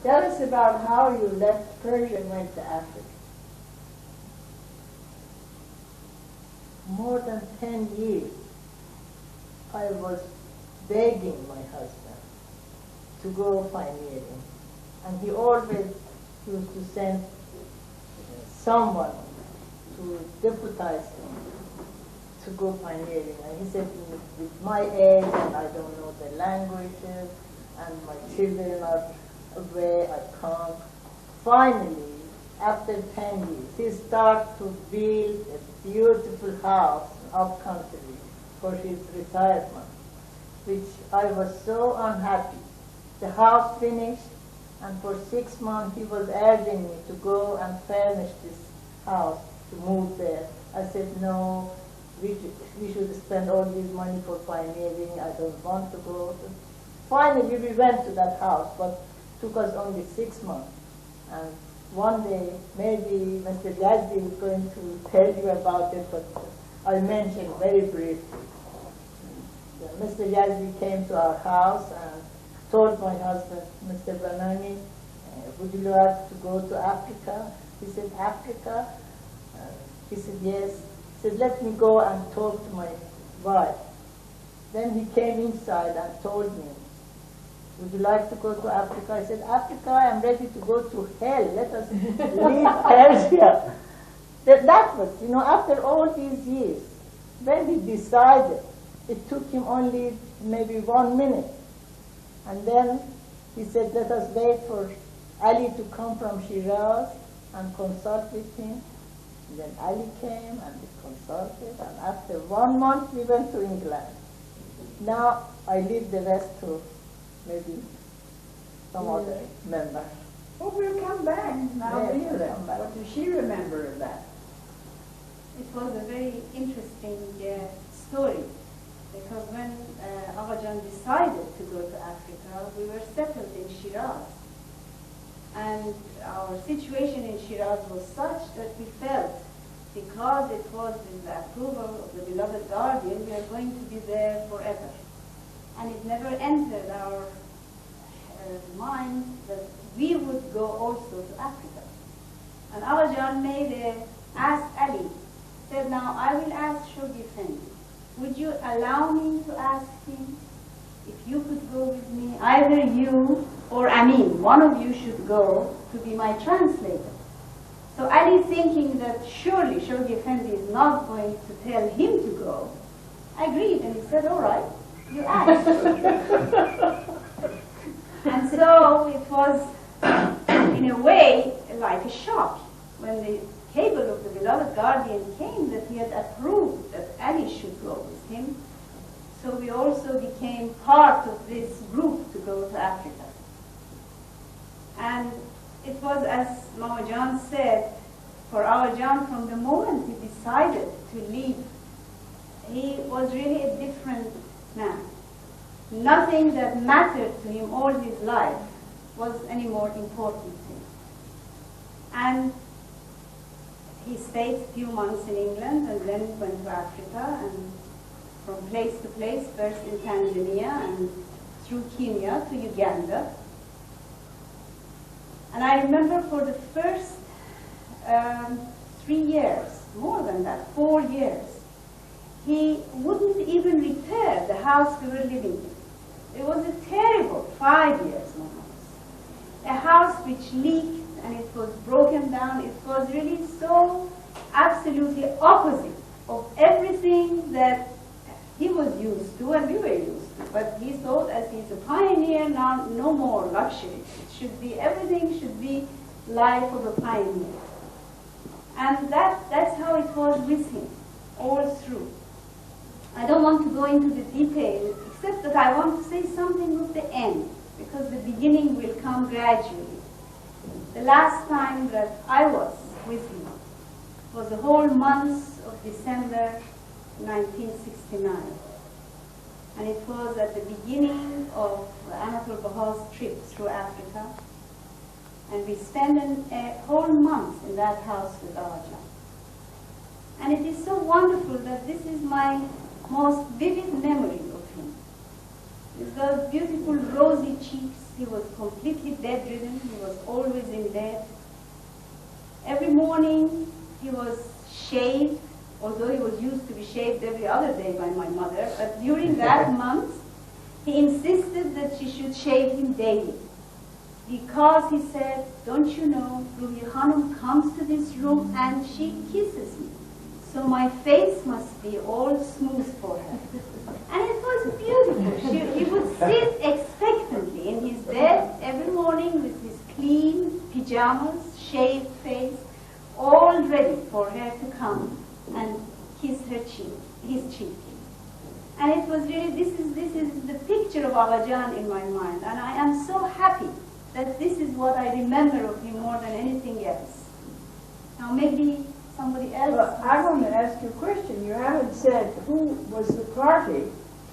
Tell us about how you left Persia and went to Africa. More than 10 years, I was begging my husband to go pioneering. And he always used to send someone to deputize him to go pioneering. And he said, with my age, and I don't know the languages, and my children are away, I can't. Finally, after 10 years, he started to build a beautiful house up country for his retirement, which I was so unhappy. The house finished, and for 6 months he was urging me to go and furnish this house, to move there. I said, no, we should spend all this money for pioneering. I don't want to go. Finally, we went to that house, but it took us only 6 months. And one day, maybe Mr. Yazdi is going to tell you about it, but I mentioned very briefly. Mr. Yazdi came to our house and told my husband, Mr. Banani, would you like to go to Africa? He said, Africa? He said, yes. He said, let me go and talk to my wife. Then he came inside and told me, would you like to go to Africa? I said, Africa, I am ready to go to hell. Let us leave Persia. That was, after all these years, when he decided, it took him only maybe 1 minute. And then he said, let us wait for Ali to come from Shiraz and consult with him. And then Ali came and we consulted, and after 1 month we went to England. Now I leave the rest to maybe some other member. Well, we'll come back. Now, Yes, we'll come back. what does she remember of that? It was a very interesting story, because when Aghajan decided to go to Africa, we were settled in Shiraz. And our situation in Shiraz was such that we felt, because it was with the approval of the beloved guardian, we are going to be there forever. And it never entered our mind that we would go also to Africa. And Aghajan asked Ali, said, now I will ask Shoghi Fendi, would you allow me to ask him if you could go with me? Either you or Amin, one of you should go to be my translator. So Ali, thinking that surely Shoghi Fendi is not going to tell him to go, agreed, and he said, all right, you ask. And so it was, in a way, like a shock when the cable of the beloved guardian came that he had approved that Ali should go with him. So we also became part of this group to go to Africa. And it was, as Mama said, for Aghajan, from the moment he decided to leave, he was really a different man. Nothing that mattered to him all his life was any more important to him. And he stayed a few months in England and then went to Africa, and from place to place, first in Tanzania and through Kenya to Uganda. And I remember for the first 3 years, more than that, 4 years, he wouldn't even repair the house we were living in. It was a terrible 5 years, more or less. A house which leaked and it was broken down. It was really so absolutely opposite of everything that he was used to and we were used to. But he thought, as he's a pioneer now, no more luxury. It should be, everything should be life of a pioneer. And that's how it was with him, all through. I don't want to go into the details, except that I want to say something of the end, because the beginning will come gradually. The last time that I was with him was the whole month of December 1969. And it was at the beginning of Anatol Baha's trip through Africa. And we spent a whole month in that house with Aghajan. And it is so wonderful that this is my most vivid memory of him. With those beautiful rosy cheeks, he was completely bedridden. He was always in bed. Every morning he was shaved, although he was used to be shaved every other day by my mother. But during that month, he insisted that she should shave him daily. Because he said, don't you know, Ruhi Khanum comes to this room and she kisses me. So my face must be all smooth for her. And it was beautiful. He would sit expectantly in his bed every morning with his clean pajamas, shaved face, all ready for her to come and kiss her cheek, his cheek. And it was really, this is the picture of Abajan in my mind. And I am so happy that this is what I remember of him more than anything else. Now maybe somebody else. Well, I want to ask you a question. You haven't said who was the party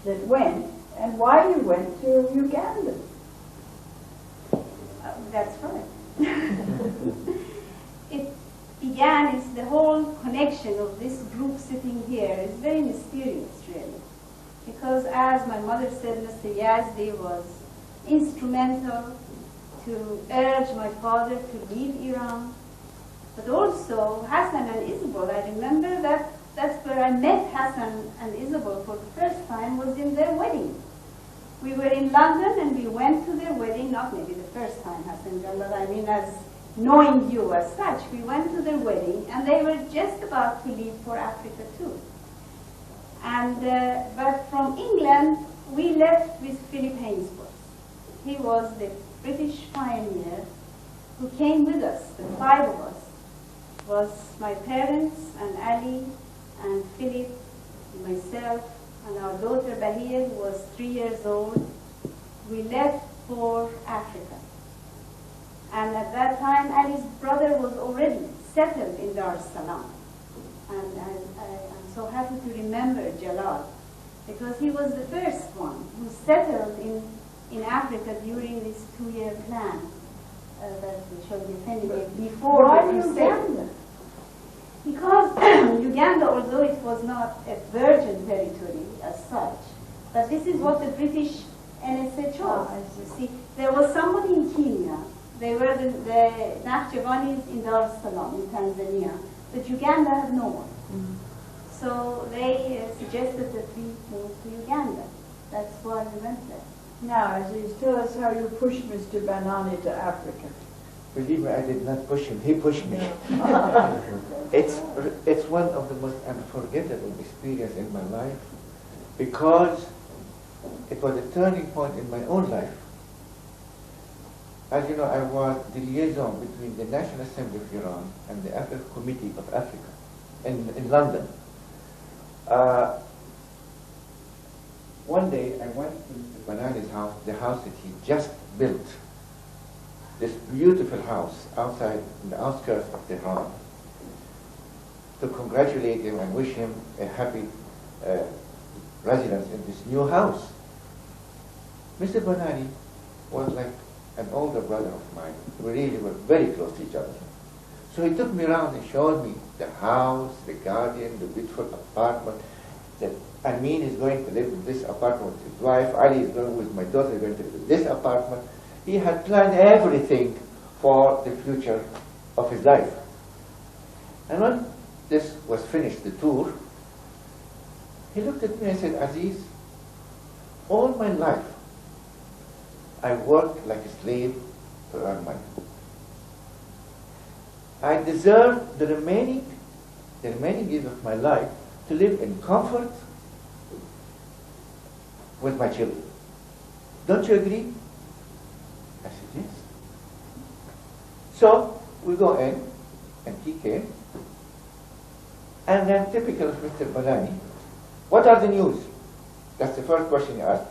that went and why you went to Uganda. That's right. It began, is the whole connection of this group sitting here is very mysterious, really. Because as my mother said, Mr. Yazdi was instrumental to urge my father to leave Iran. But also, Hassan and Isabel, I remember that's where I met Hassan and Isabel for the first time, was in their wedding. We were in London and we went to their wedding, not maybe the first time, Hassan, but I mean as knowing you as such. We went to their wedding and they were just about to leave for Africa too. And, but from England, we left with Philip Hainsworth. He was the British pioneer who came with us, the five of us. Was my parents and Ali and Philip, and myself, and our daughter Bahia, who was 3 years old. We left for Africa. And at that time, Ali's brother was already settled in Dar es Salaam. And I'm so happy to remember Jalal, because he was the first one who settled in Africa during this 2-year plan that we shall be defending before the Crusade. Because Uganda, although it was not a virgin territory as such, but this is what the British NSA chose. You see, there was somebody in Kenya. They were the Nahjawanis in Dar es Salaam, in Tanzania. But Uganda had no one. So they suggested that we move to Uganda. That's why we went there. Now, Aziz, tell us how you pushed Mr. Banani to Africa. Believe me, I did not push him. He pushed me. It's one of the most unforgettable experiences in my life, because it was a turning point in my own life. As you know, I was the liaison between the National Assembly of Iran and the African Committee of Africa in London. One day I went to Mr. Banani's house, the house that he just built, this beautiful house outside in the outskirts of Tehran, to congratulate him and wish him a happy residence in this new house. Mr. Banani was like an older brother of mine. We really were very close to each other. So he took me around and showed me the house, the garden, the beautiful apartment. That Amin is going to live in this apartment with his wife, Ali is going with my daughter, going to live in this apartment. He had planned everything for the future of his life. And when this was finished, the tour, he looked at me and said, Aziz, all my life I worked like a slave to earn money. I deserve the remaining years of my life to live in comfort with my children. Don't you agree? I said, yes. So we go in, and he came, and then typical of Mr. Banani, what are the news? That's the first question he asked.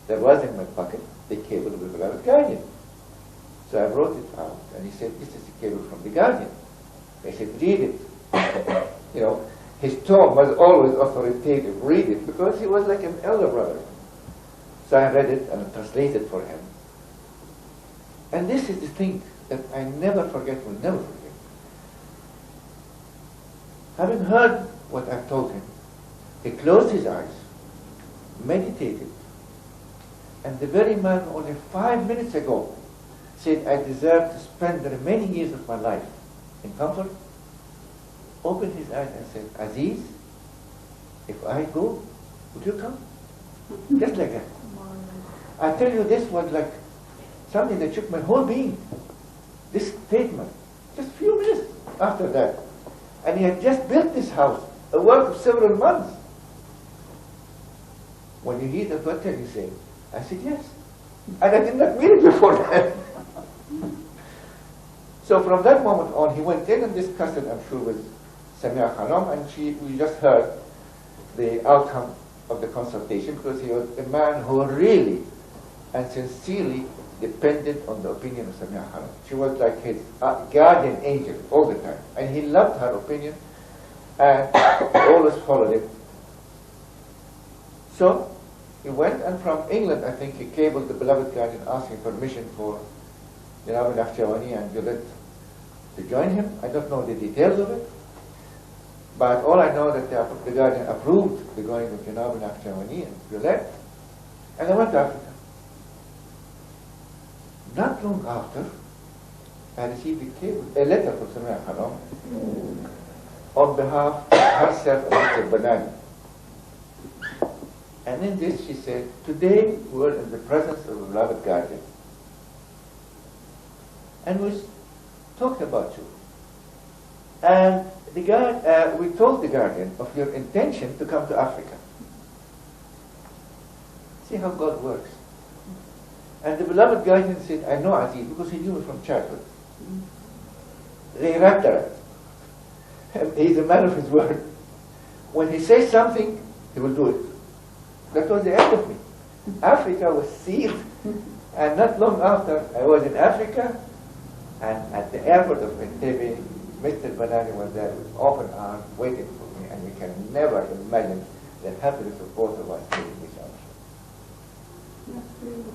There was in my pocket the cable of the beloved Guardian. So I wrote it out, and he said, this is the cable from the Guardian. I said, read it. You know, his tone was always authoritative. Read it, because he was like an elder brother. So I read it and translated for him. And this is the thing that I never forget, will never forget. Having heard what I told him, he closed his eyes, meditated, And the very man only 5 minutes ago said, I deserve to spend the remaining years of my life in comfort, opened his eyes and said, Aziz, if I go, would you come? Just like that. I tell you, this was like something that shook my whole being. This statement, just a few minutes after that. And he had just built this house, a work of several months. When you hear that, what can you say? I said, yes. And I did not mean it before that. So from that moment on, he went in and discussed it, I'm sure, with Samia Khanam, and we just heard the outcome of the consultation, because he was a man who really and sincerely depended on the opinion of Samia Khanam. She was like his guardian angel all the time, and he loved her opinion and always followed it. So he went, and from England, I think, he cabled the beloved guardian asking permission for Janabi Nakhjawani and Juliet to join him. I don't know the details of it, but all I know that the guardian approved the going of Janabi Nakhjawani and Juliet, and they went to Africa. Not long after, I received a letter from Samia Khanam on behalf of herself and Musa Banani. And in this she said, today we are in the presence of a beloved guardian, and we talked about you. And we told the guardian of your intention to come to Africa. See how God works. And the beloved guardian said, I know Aziz, because he knew me from childhood. He's a man of his word. When he says something, he will do it. That was the end of me. Africa was sealed. And not long after, I was in Africa, and at the airport of Entebbe, Mr. Banani was there with open arms waiting for me, and we can never imagine the happiness of both of us meeting each other. That's beautiful.